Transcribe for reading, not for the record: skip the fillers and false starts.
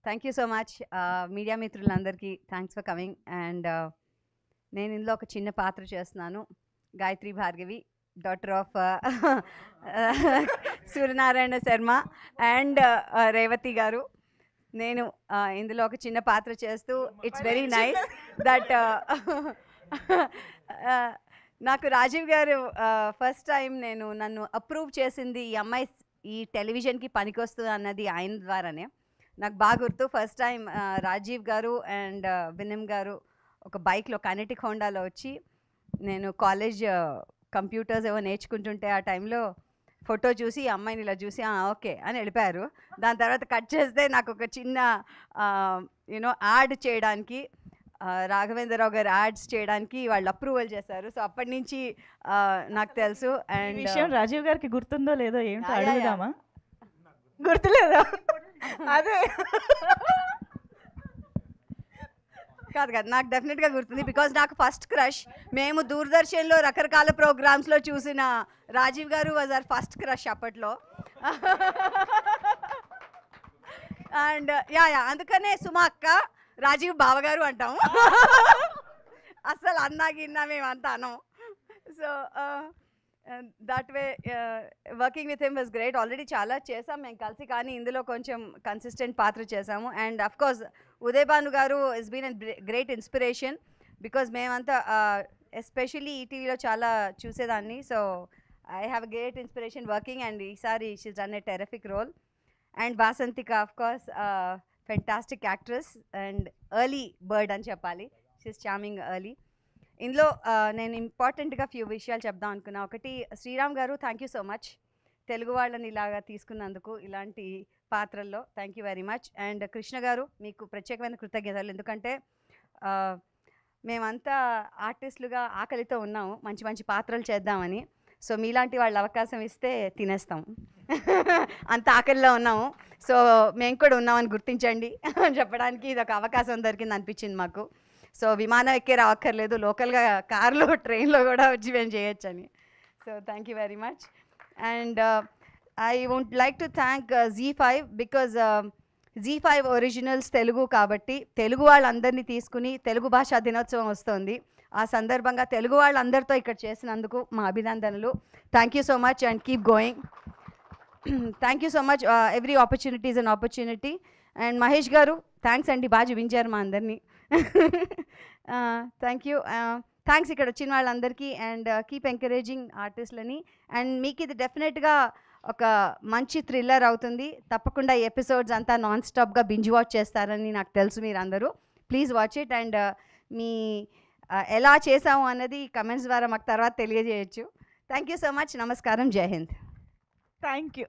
Thank you so much media మిత్రులందరికీ thanks for coming. And నేను ఇందులో ఒక చిన్న పాత్ర చేస్తున్నాను. Gayatri Bhargavi, daughter of Suryanarayana Sharma and Revathi గారు. నేను ఇందులో ఒక చిన్న పాత్ర చేస్తూ ఇట్స్ వెరీ నైస్ దట్ నాకు రాజీవ్ గారు ఫస్ట్ టైం నన్ను అప్రూవ్ చేసింది ఈ అమ్మాయి ఈ టెలివిజన్కి పనికొస్తుంది అన్నది ఆయన ద్వారానే. నాకు బాగా గుర్తు, ఫస్ట్ టైం రాజీవ్ గారు అండ్ వినమ్ గారు ఒక బైక్లో కైనెటిక్ హోండాలో వచ్చి, నేను కాలేజ్ కంప్యూటర్స్ ఏవో నేర్చుకుంటుంటే ఆ టైంలో ఫోటో చూసి ఈ అమ్మాయిని ఇలా చూసి ఓకే అని వెళ్ళిపోయారు. దాని తర్వాత కట్ చేస్తే నాకు ఒక చిన్న యూనో యాడ్ చేయడానికి రాఘవేంద్రరావు గారు యాడ్స్ చేయడానికి వాళ్ళు అప్రూవల్ చేశారు. సో అప్పటి నుంచి నాకు తెలుసు. అండ్ విషయం రాజీవ్ గారికి గుర్తుందో లేదో ఏంటో అడుగుదామా? గుర్తులేదా? అదే కాదు నాకు డెఫినెట్గా గుర్తుంది. బికాజ్ నాకు ఫస్ట్ క్రష్, మేము దూరదర్శన్లో రకరకాల ప్రోగ్రామ్స్లో చూసిన రాజీవ్ గారు వాజ్ అవర్ ఫస్ట్ క్రష్ అప్పట్లో. అండ్ అందుకనే సుమా అక్క, రాజీవ్ బావగారు అంటాము. అసలు అన్నా గిన్నా మేమంతా అనం. So that way working with him was great. Already చాలా చేసాం మేము కలిసి, కానీ ఇందులో కొంచెం కన్సిస్టెంట్ పాత్ర చేసాము. And of course Uday Bhanu గారు is been great inspiration, because మేమంతా ఎస్పెషల్లీ ఈటీవీలో చాలా చూసేదాన్ని. So I have a great inspiration working, and ఈసారి she's done a terrific role. And Basanthika of course fantastic actress and early bird అని చెప్పాలి. She's charming early. ఇందులో నేను ఇంపార్టెంట్గా ఫ్యూ విషయాలు చెప్దాం అనుకున్నా. ఒకటి, శ్రీరామ్ గారు thank you so much Telugu వాళ్ళని ఇలాగా తీసుకున్నందుకు ఇలాంటి పాత్రల్లో, thank you very much. And Krishna గారు మీకు ప్రత్యేకమైన కృతజ్ఞతలు, ఎందుకంటే మేమంతా ఆర్టిస్టులుగా ఆకలితో ఉన్నాము మంచి మంచి పాత్రలు చేద్దామని. సో మీలాంటి వాళ్ళు అవకాశం ఇస్తే తినేస్తాం, అంత ఆకలిలో ఉన్నాము. సో మేము కూడా ఉన్నామని గుర్తించండి అని చెప్పడానికి ఇది ఒక అవకాశం దొరికింది అనిపించింది మాకు. సో విమానం ఎక్కే రావక్కర్లేదు, లోకల్గా కార్లో ట్రైన్లో కూడా వచ్చి మేము చేయొచ్చని. So thank you very much. And I would like to thank ZEE5, because ZEE5 originals Telugu కాబట్టి తెలుగు వాళ్ళందరినీ తీసుకుని తెలుగు భాషా దినోత్సవం వస్తుంది. ఆ సందర్భంగా తెలుగు వాళ్ళందరితో ఇక్కడ చేసినందుకు మా అభినందనలు. Thank you so much and keep going. Thank you so much. Every opportunity is an opportunity. And Mahesh గారు థ్యాంక్స్ అండి, బాగా చూపించారు మా అందరినీ. Thank you. థ్యాంక్స్ ఇక్కడ వచ్చిన వాళ్ళందరికీ. అండ్ కీప్ ఎంకరేజింగ్ ఆర్టిస్టులని. అండ్ మీకు ఇది డెఫినెట్గా ఒక మంచి థ్రిల్లర్ అవుతుంది. తప్పకుండా ఈ ఎపిసోడ్స్ అంతా నాన్ స్టాప్గా బింజ్ వాచ్ చేస్తారని నాకు తెలుసు మీరు అందరూ. Please watch it. అండ్ మీ ఎలా చేసాము అన్నది కమెంట్స్ ద్వారా మాకు తర్వాత తెలియజేయచ్చు. Thank you so much. నమస్కారం. జై హింద్. Thank you.